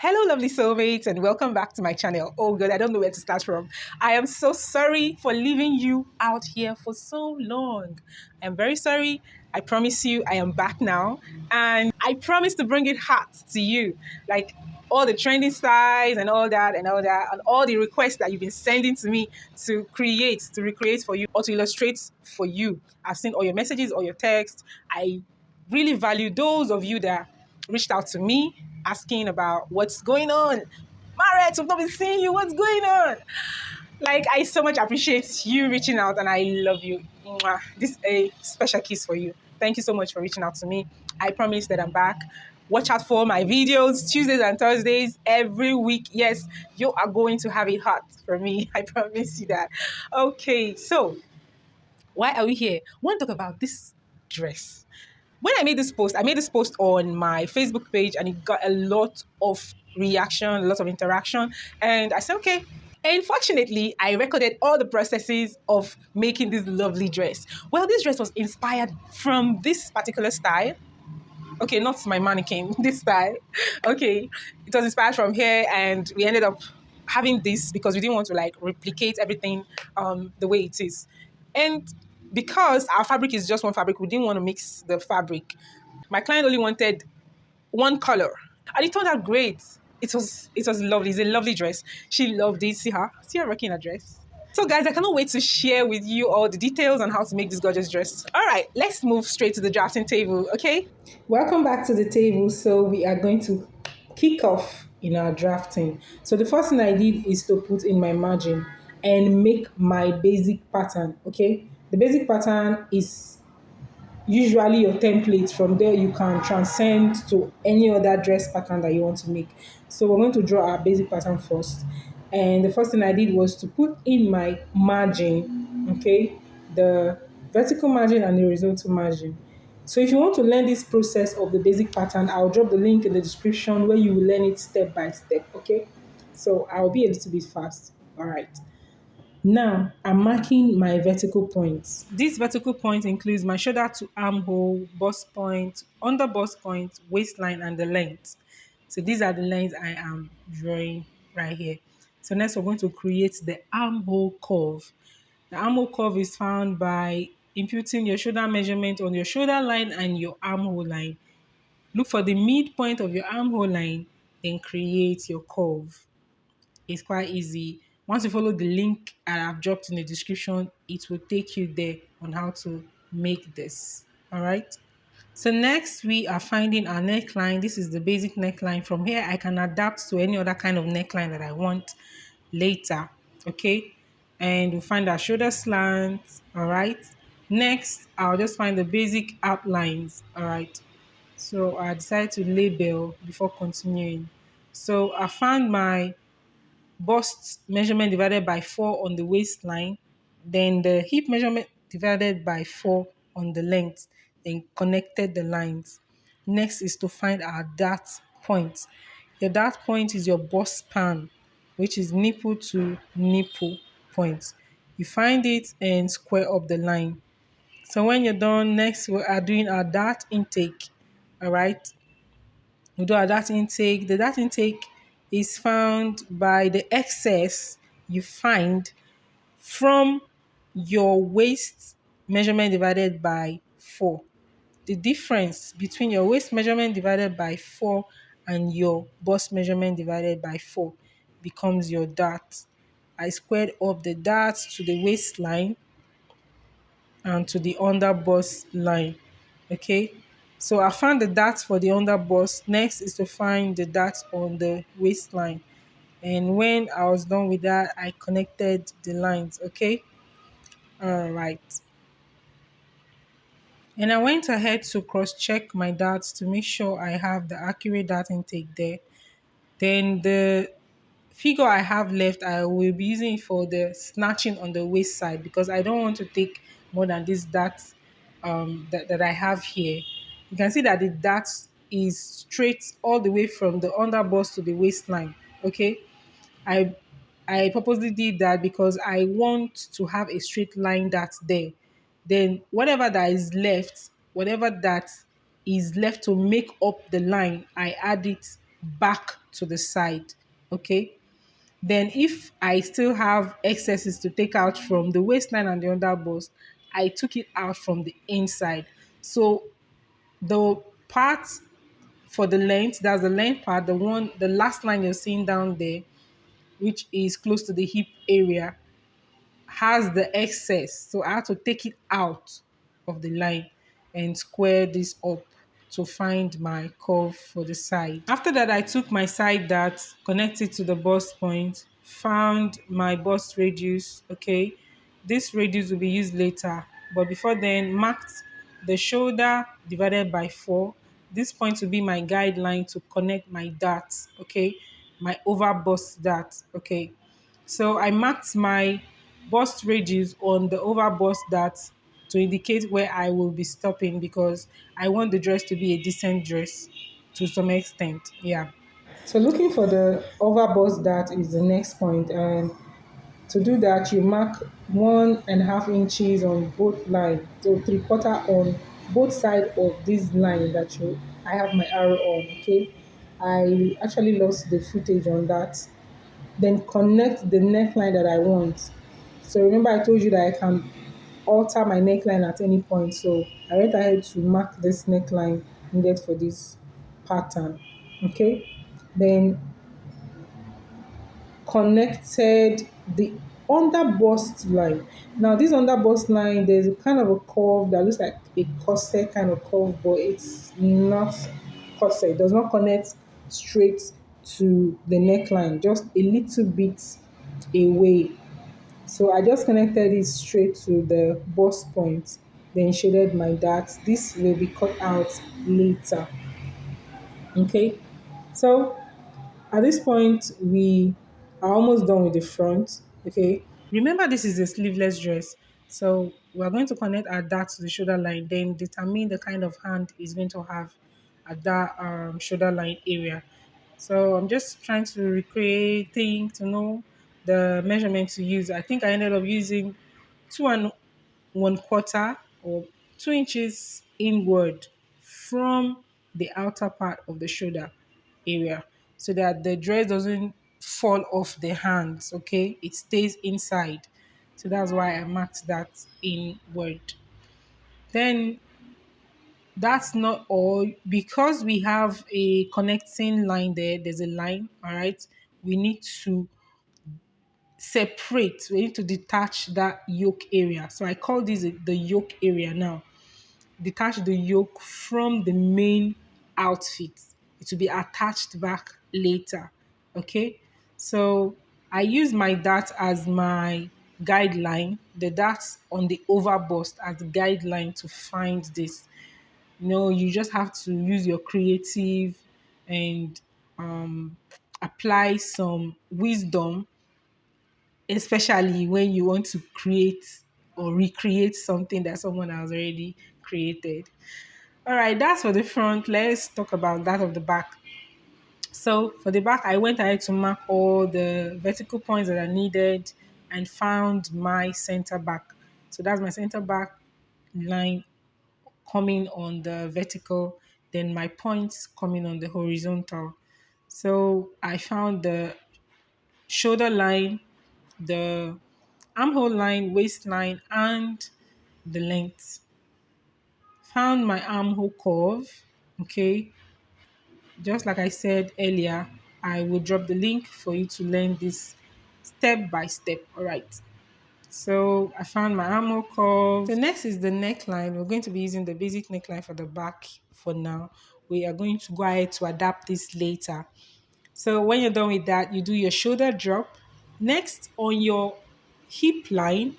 Hello, lovely soulmates, and welcome back to my channel. Oh God, I don't know where to start from. I am so sorry for leaving you out here for so long. I'm very sorry. I promise you I am back now, and I promise to bring it hot to you. Like all the trending styles and all that and all the requests that you've been sending to me to recreate for you, or to illustrate for you. I've seen all your messages, all your texts. I really value those of you that reached out to me asking about what's going on. Marette, we've not been seeing you. What's going on? Like, I so much appreciate you reaching out, and I love you. Mwah. This is a special kiss for you. Thank you so much for reaching out to me. I promise that I'm back. Watch out for my videos Tuesdays and Thursdays every week. Yes, you are going to have it hot for me. I promise you that. Okay, so why are we here? I want to talk about this dress. When I made this post on my Facebook page, and it got a lot of reaction, a lot of interaction. And I said, okay. And fortunately, I recorded all the processes of making this lovely dress. Well, this dress was inspired from this particular style. Okay, not my mannequin, this style. Okay, it was inspired from here, and we ended up having this because we didn't want to like replicate everything the way it is. And because our fabric is just one fabric, we didn't want to mix the fabric. My client only wanted one color, and it turned out great. It was lovely. It's a lovely dress. She loved it. See her rocking a dress. So guys, I cannot wait to share with you all the details on how to make this gorgeous dress. All right, let's move straight to the drafting table, okay? Welcome back to the table. So we are going to kick off in our drafting. So the first thing I did is to put in my margin and make my basic pattern, okay? The basic pattern is usually your template. From there you can transcend to any other dress pattern that you want to make. So we're going to draw our basic pattern first, and the first thing I did was to put in my margin, okay, the vertical margin and the horizontal margin. So if you want to learn this process of the basic pattern, I'll drop the link in the description where you will learn it step by step, okay? So I'll be a little bit fast. All right. Now, I'm marking my vertical points. This vertical point includes my shoulder to armhole, bust point, under bust point, waistline, and the length. So these are the lines I am drawing right here. So next we're going to create the armhole curve. The armhole curve is found by imputing your shoulder measurement on your shoulder line and your armhole line. Look for the midpoint of your armhole line, then create your curve. It's quite easy. Once you follow the link I have dropped in the description, it will take you there on how to make this. All right. So next we are finding our neckline. This is the basic neckline. From here, I can adapt to any other kind of neckline that I want later. Okay. And we'll find our shoulder slant. All right. Next, I'll just find the basic outlines. All right. So I decided to label before continuing. So I found my bust measurement divided by 4 on the waistline, then the hip measurement divided by 4 on the length, then connected the lines. Next is to find our dart point. Your dart point is your bust span, which is nipple to nipple point. You find it and square up the line. So when you're done, next we are doing our dart intake. All right. We do our dart intake. The dart intake is found by the excess you find from your waist measurement divided by 4. The difference between your waist measurement divided by 4 and your bust measurement divided by 4 becomes your dart. I squared up the dart to the waistline and to the under bust line. Okay, so I found the dart for the under bust. Next is to find the dart on the waistline, and when I was done with that, I connected the lines. Okay, all right, and I went ahead to cross check my darts to make sure I have the accurate dart intake there. Then the figure I have left, I will be using it for the snatching on the waist side, because I don't want to take more than this dart that I have here. You can see that the dart is straight all the way from the under bust to the waistline. Okay, I I purposely did that because I want to have a straight line dart there. Then whatever that is left to make up the line, I add it back to the side. Okay. Then if I still have excesses to take out from the waistline and the under bust, I took it out from the inside. So the part for the length, that's the length part, the last line you're seeing down there, which is close to the hip area, has the excess. So I had to take it out of the line and square this up to find my curve for the side. After that, I took my side dart, connected to the bust point, found my bust radius. Okay, this radius will be used later, but before then, marked the shoulder divided by 4. This point will be my guideline to connect my darts. Okay, my over bust dart. Okay, so I marked my bust radius on the over bust dart to indicate where I will be stopping, because I want the dress to be a decent dress to some extent. Yeah. So looking for the over bust dart is the next point, and to do that you mark 1.5 inches on both lines, so 3/4 on both sides of this line that you I have my arrow on. Okay, I actually lost the footage on that. Then connect the neckline that I want. So remember I told you that I can alter my neckline at any point. So I went ahead to mark this neckline needed for this pattern. Okay. Then connected the under bust line. Now this under bust line, there's a kind of a curve that looks like a corset kind of curve, but it's not corset. It does not connect straight to the neckline, just a little bit away. So I just connected it straight to the bust point, then shaded my darts. This will be cut out later. Okay. So at this point, we are almost done with the front. Okay. Remember, this is a sleeveless dress. So we're going to connect our dart to the shoulder line, then determine the kind of hand is going to have at that shoulder line area. So I'm just trying to recreate things to know the measurement to use. I think I ended up using 2.25 or 2 inches inward from the outer part of the shoulder area, so that the dress doesn't fall off the hands. Okay, it stays inside. So that's why I marked that inward. Then that's not all, because we have a connecting line there. There's a line. All right, we need to separate, we need to detach that yoke area. So I call this the yoke area now. Detach the yoke from the main outfit. It will be attached back later. Okay. So I use my dart as my guideline, the darts on the over bust as the guideline to find this. You just have to use your creative and apply some wisdom, especially when you want to create or recreate something that someone has already created. All right, that's for the front. Let's talk about that of the back. So for the back, I went ahead to mark all the vertical points that are needed and found my center back. So that's my center back line coming on the vertical, then my points coming on the horizontal. So I found the shoulder line, the armhole line, waistline, and the length. Found my armhole curve. Okay, just like I said earlier, I will drop the link for you to learn this step by step. All right. So I found my armhole curve. The next is the neckline. We're going to be using the basic neckline for the back for now. We are going to go ahead to adapt this later. So when you're done with that, you do your shoulder drop. Next, on your hip line,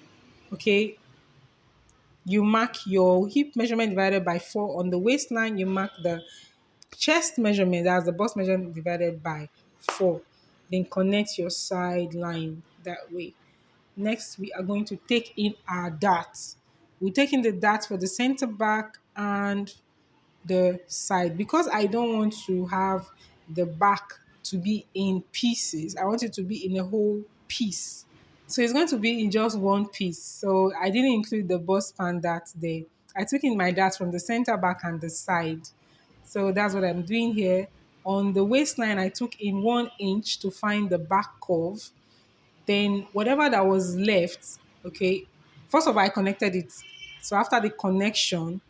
okay, you mark your hip measurement divided by 4. On the waistline, you mark the chest measurement, that's the bust measurement divided by 4. Then connect your side line that way. Next, we are going to take in our darts. We take in the darts for the center back and the side. Because I don't want to have the back to be in pieces, I want it to be in a whole piece. So it's going to be in just one piece. So I didn't include the bust span dart there. I took in my darts from the center back and the side. So that's what I'm doing here. On the waistline, I took in 1 inch to find the back curve. Then whatever that was left, okay, first of all, I connected it. So after the connection,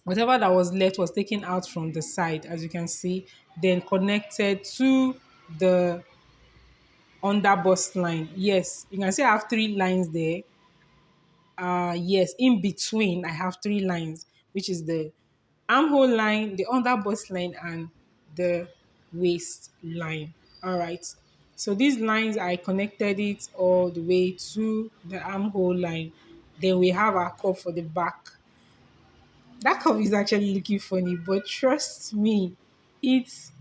whatever that was left was taken out from the side, as you can see, then connected to the under bust line. Yes, you can see I have 3 lines there. Yes, in between I have 3 lines, which is the armhole line, the under bust line, and the waist line. All right. So these lines, I connected it all the way to the armhole line. Then we have our cup for the back. That cup is actually looking funny, but trust me, it's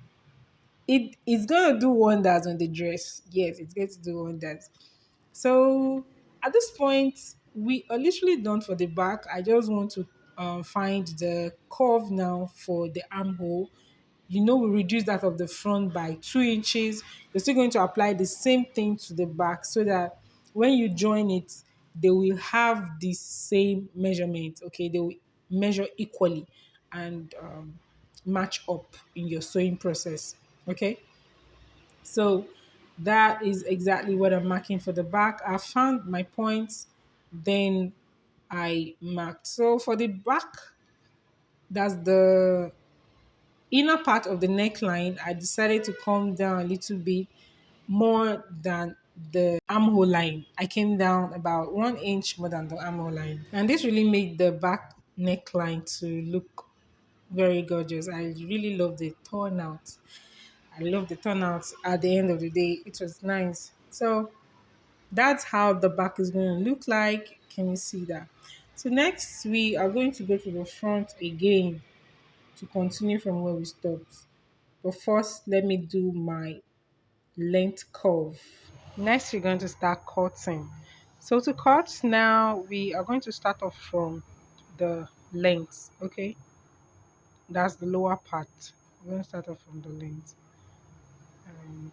it's gonna do wonders on the dress. Yes, it's going to do wonders. So at this point, we are literally done for the back. I just want to find the curve now for the armhole. We reduce that of the front by 2 inches. You're still going to apply the same thing to the back so that when you join it, they will have the same measurement. Okay, they will measure equally and match up in your sewing process. Okay. So that is exactly what I'm marking for the back. I found my points, then I marked. So for the back, that's the inner part of the neckline. I decided to come down a little bit more than the armhole line. I came down about 1 inch more than the armhole line. And this really made the back neckline to look very gorgeous. I really love the turnout. I love the turnout at the end of the day. It was nice. So that's how the back is going to look like. Can you see that? So next we are going to go to the front again to continue from where we stopped. But first, let me do my length curve. Next, we're going to start cutting. So to cut now, we are going to start off from the length. Okay, that's the lower part. We're going to start off from the length. And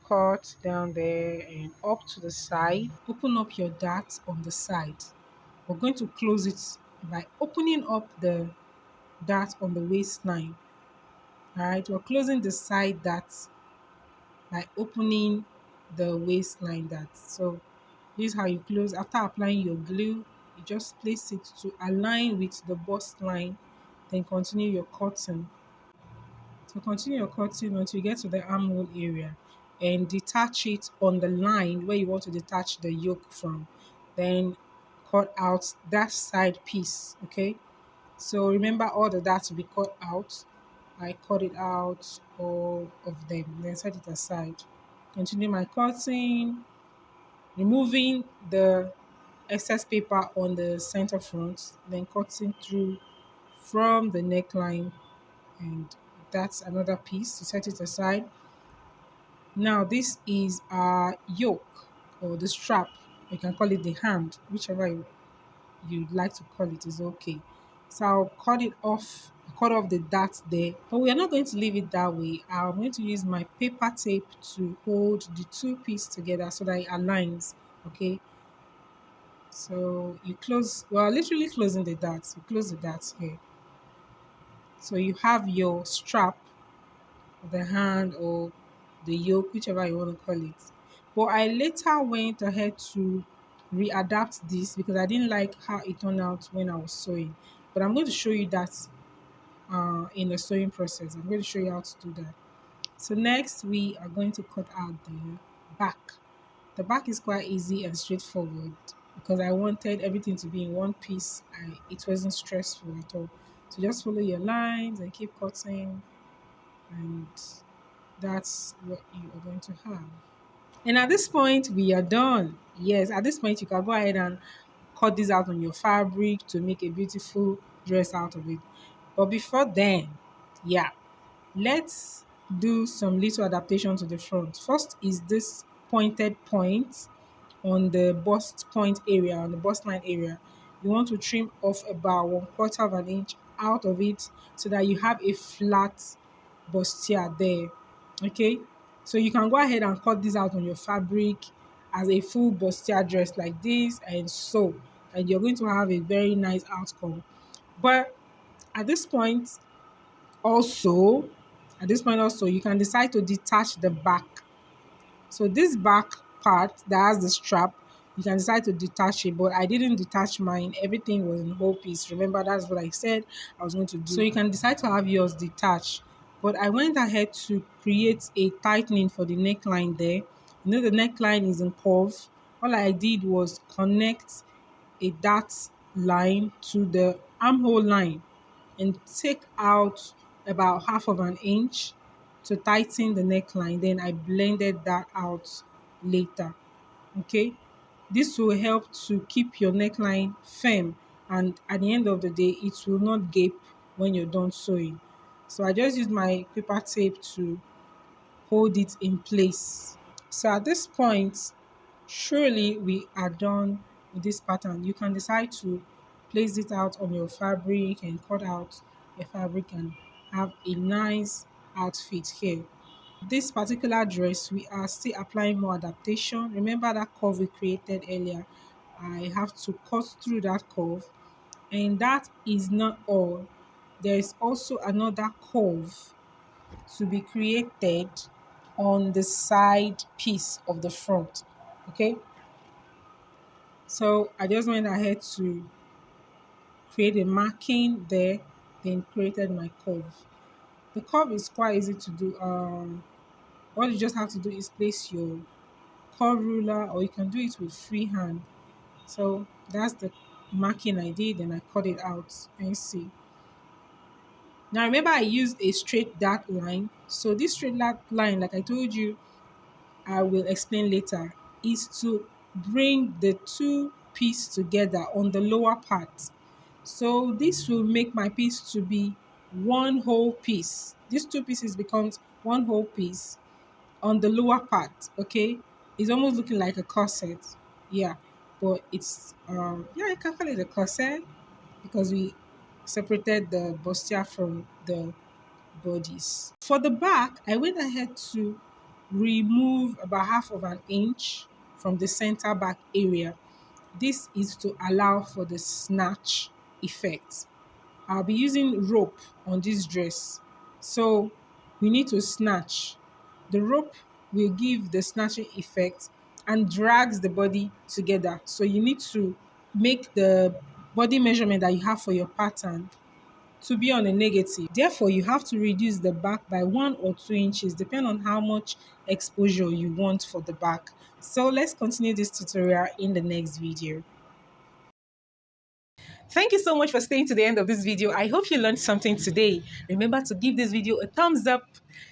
cut down there and up to the side. Open up your dart on the side. We're going to close it by opening up the dart on the waistline. All right, we're closing the side dart by opening the waistline dart. So this is how you close. After applying your glue, you just place it to align with the bust line, then continue your cutting. So continue your cutting until you get to the armhole area and detach it on the line where you want to detach the yoke from. Then cut out that side piece, okay? So remember all the darts to be cut out. I cut it out, all of them, then set it aside. Continue my cutting, removing the excess paper on the center front, then cutting through from the neckline, and that's another piece to set it aside. Now this is our yoke or the strap. You can call it the hand, whichever you'd like to call it is okay. So I'll cut off the dart there. But we are not going to leave it that way. I'm going to use my paper tape to hold the two pieces together so that it aligns. Okay. So you close, well, literally closing the darts. You close the darts here. So you have your strap, the hand or the yoke, whichever you want to call it. But I later went ahead to readapt this because I didn't like how it turned out when I was sewing. But I'm going to show you that in the sewing process. I'm going to show you how to do that. So next we are going to cut out the back. The back is quite easy and straightforward because I wanted everything to be in one piece and it wasn't stressful at all. So just follow your lines and keep cutting, and that's what you are going to have. And at this point, we are done. Yes, at this point, you can go ahead and cut this out on your fabric to make a beautiful dress out of it. But before then, yeah, let's do some little adaptation to the front. First is this pointed point on the bust point area, on the bust line area. You want to trim off about 1/4 of an inch out of it so that you have a flat bustier there. Okay, so you can go ahead and cut this out on your fabric as a full bustier dress like this and sew, and you're going to have a very nice outcome. But at this point, also At this point also, you can decide to detach the back. So this back part that has the strap, you can decide to detach it, but I didn't detach mine. Everything was in whole piece. Remember, that's what I said I was going to do. So you can decide to have yours detached. But I went ahead to create a tightening for the neckline there. You know the neckline is in curve. All I did was connect a dart line to the armhole line and take out about half of an inch to tighten the neckline. Then I blended that out later. Okay, this will help to keep your neckline firm, and at the end of the day it will not gape when you're done sewing. So I just used my paper tape to hold it in place. So at this point, surely we are done with this pattern. You can decide to place it out on your fabric and cut out your fabric and have a nice outfit here. This particular dress, we are still applying more adaptation. Remember that curve we created earlier? I have to cut through that curve, and that is not all. There is also another curve to be created on the side piece of the front. Okay, so I just went ahead to create a marking there, then created my curve. The curve is quite easy to do. What you just have to do is place your curve ruler, or you can do it with free hand. So that's the marking I did, and I cut it out. And see. Now remember, I used a straight dart line. So this straight dart line, like I told you, I will explain later, is to bring the two pieces together on the lower part. So this will make my piece to be one whole piece. These two pieces becomes one whole piece on the lower part. Okay, it's almost looking like a corset. Yeah, but it's yeah, I can call it a corset because we separated the bustier from the bodies. For the back, I went ahead to remove about half of an inch from the center back area. This is to allow for the snatch effect. I'll be using rope on this dress. So we need to snatch. The rope will give the snatching effect and drags the body together. So you need to make the body measurement that you have for your pattern to be on a negative. Therefore, you have to reduce the back by 1 or 2 inches, depending on how much exposure you want for the back. So let's continue this tutorial in the next video. Thank you so much for staying to the end of this video. I hope you learned something today. Remember to give this video a thumbs up,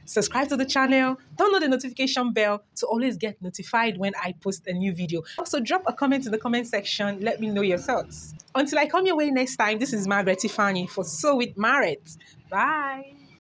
subscribe to the channel, turn on the notification bell to always get notified when I post a new video. Also, drop a comment in the comment section. Let me know your thoughts. Until I come your way next time, this is Margaret Tiffany for Sew with Margaret. Bye.